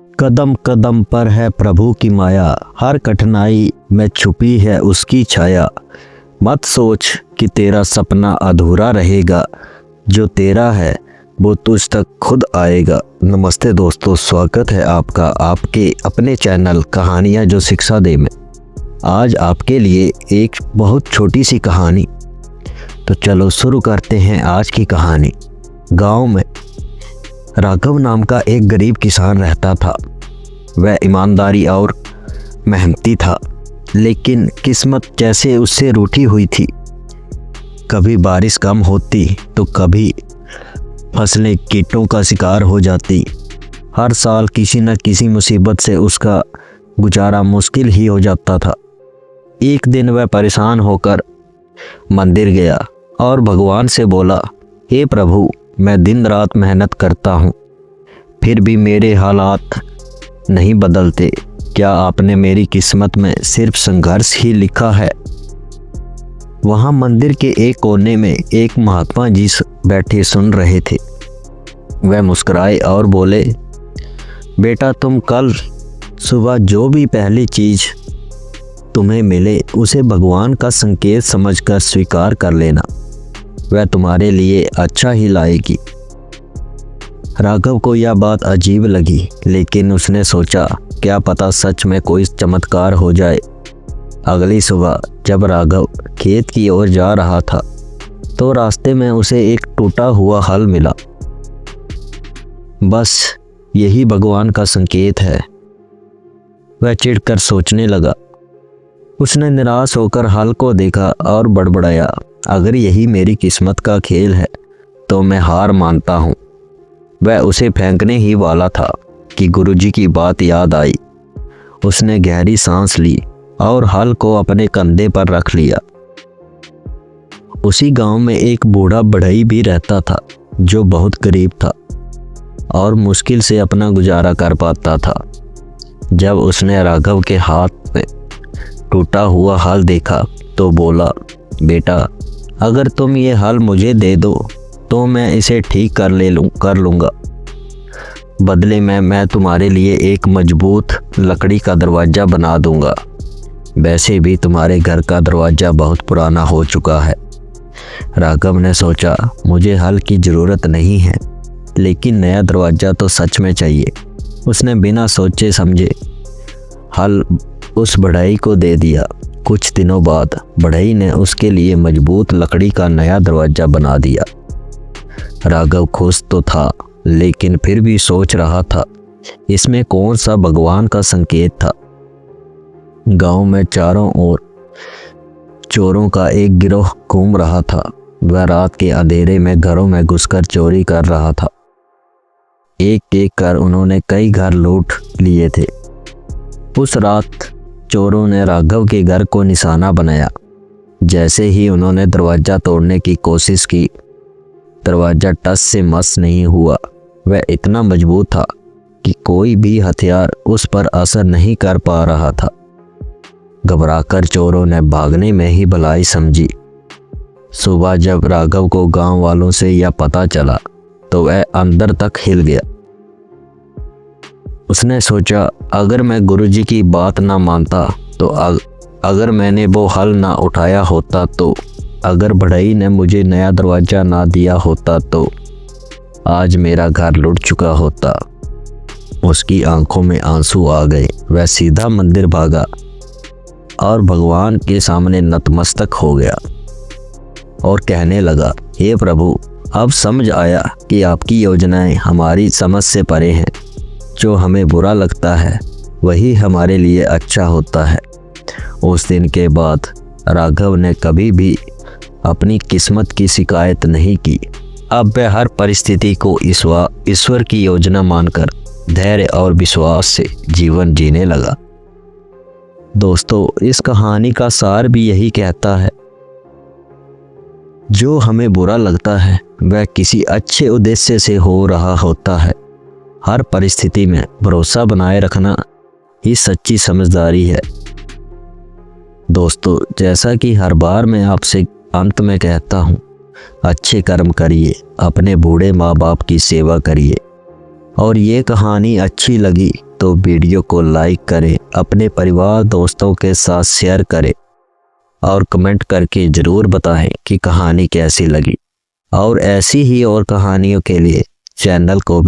कदम कदम पर है प्रभु की माया, हर कठिनाई में छुपी है उसकी छाया। मत सोच कि तेरा सपना अधूरा रहेगा, जो तेरा है वो तुझ तक खुद आएगा। नमस्ते दोस्तों, स्वागत है आपका आपके अपने चैनल कहानियाँ जो शिक्षा दे में। आज आपके लिए एक बहुत छोटी सी कहानी। तो चलो शुरू करते हैं आज की कहानी। गांव में राघव नाम का एक गरीब किसान रहता था। वह ईमानदारी और मेहनती था, लेकिन किस्मत जैसे उससे रूठी हुई थी। कभी बारिश कम होती तो कभी फसलें कीटों का शिकार हो जाती। हर साल किसी न किसी मुसीबत से उसका गुजारा मुश्किल ही हो जाता था। एक दिन वह परेशान होकर मंदिर गया और भगवान से बोला, हे प्रभु, मैं दिन रात मेहनत करता हूँ, फिर भी मेरे हालात नहीं बदलते। क्या आपने मेरी किस्मत में सिर्फ संघर्ष ही लिखा है? वहाँ मंदिर के एक कोने में एक महात्मा जी बैठे सुन रहे थे। वह मुस्कुराए और बोले, बेटा, तुम कल सुबह जो भी पहली चीज़ तुम्हें मिले उसे भगवान का संकेत समझकर स्वीकार कर लेना। वह तुम्हारे लिए अच्छा ही लाएगी। राघव को यह बात अजीब लगी, लेकिन उसने सोचा, क्या पता सच में कोई चमत्कार हो जाए। अगली सुबह जब राघव खेत की ओर जा रहा था तो रास्ते में उसे एक टूटा हुआ हल मिला। बस यही भगवान का संकेत है, वह चिढ़कर सोचने लगा। उसने निराश होकर हल को देखा और बड़बड़ाया, अगर यही मेरी किस्मत का खेल है तो मैं हार मानता हूँ। वह उसे फेंकने ही वाला था कि गुरुजी की बात याद आई। उसने गहरी सांस ली और हल को अपने कंधे पर रख लिया। उसी गांव में एक बूढ़ा बढ़ई भी रहता था, जो बहुत गरीब था और मुश्किल से अपना गुजारा कर पाता था। जब उसने राघव के हाथ में टूटा हुआ हल देखा तो बोला, बेटा, अगर तुम ये हल मुझे दे दो तो मैं इसे ठीक कर लूँगा। बदले में मैं तुम्हारे लिए एक मजबूत लकड़ी का दरवाज़ा बना दूँगा। वैसे भी तुम्हारे घर का दरवाज़ा बहुत पुराना हो चुका है। राघव ने सोचा, मुझे हल की ज़रूरत नहीं है, लेकिन नया दरवाज़ा तो सच में चाहिए। उसने बिना सोचे समझे हल उस बढ़ई को दे दिया। कुछ दिनों बाद बढ़ई ने उसके लिए मजबूत लकड़ी का नया दरवाज़ा बना दिया। राघव खुश तो था, लेकिन फिर भी सोच रहा था, इसमें कौन सा भगवान का संकेत था। गांव में चारों ओर चोरों का एक गिरोह घूम रहा था। वह रात के अंधेरे में घरों में घुसकर चोरी कर रहा था। एक एक कर उन्होंने कई घर लूट लिए थे। उस रात चोरों ने राघव के घर को निशाना बनाया। जैसे ही उन्होंने दरवाज़ा तोड़ने की कोशिश की, दरवाज़ा टस से मस नहीं हुआ। वह इतना मजबूत था कि कोई भी हथियार उस पर असर नहीं कर पा रहा था। घबराकर चोरों ने भागने में ही भलाई समझी। सुबह जब राघव को गांव वालों से यह पता चला तो वह अंदर तक हिल गया। उसने सोचा, अगर मैं गुरुजी की बात ना मानता तो अगर मैंने वो हल ना उठाया होता तो अगर बढ़ई ने मुझे नया दरवाज़ा ना दिया होता तो आज मेरा घर लुट चुका होता। उसकी आंखों में आंसू आ गए। वह सीधा मंदिर भागा और भगवान के सामने नतमस्तक हो गया और कहने लगा, हे प्रभु, अब समझ आया कि आपकी योजनाएं हमारी समझ से परे हैं। जो हमें बुरा लगता है वही हमारे लिए अच्छा होता है। उस दिन के बाद राघव ने कभी भी अपनी किस्मत की शिकायत नहीं की। अब वह हर परिस्थिति को ईश्वर की योजना मानकर धैर्य और विश्वास से जीवन जीने लगा। दोस्तों, इस कहानी का सार भी यही कहता है, जो हमें बुरा लगता है वह किसी अच्छे उद्देश्य से हो रहा होता है। हर परिस्थिति में भरोसा बनाए रखना ही सच्ची समझदारी है। दोस्तों, जैसा कि हर बार मैं आपसे अंत में कहता हूँ, अच्छे कर्म करिए, अपने बूढ़े माँ बाप की सेवा करिए, और ये कहानी अच्छी लगी तो वीडियो को लाइक करें, अपने परिवार दोस्तों के साथ शेयर करें और कमेंट करके ज़रूर बताएं कि कहानी कैसी लगी। और ऐसी ही और कहानियों के लिए चैनल को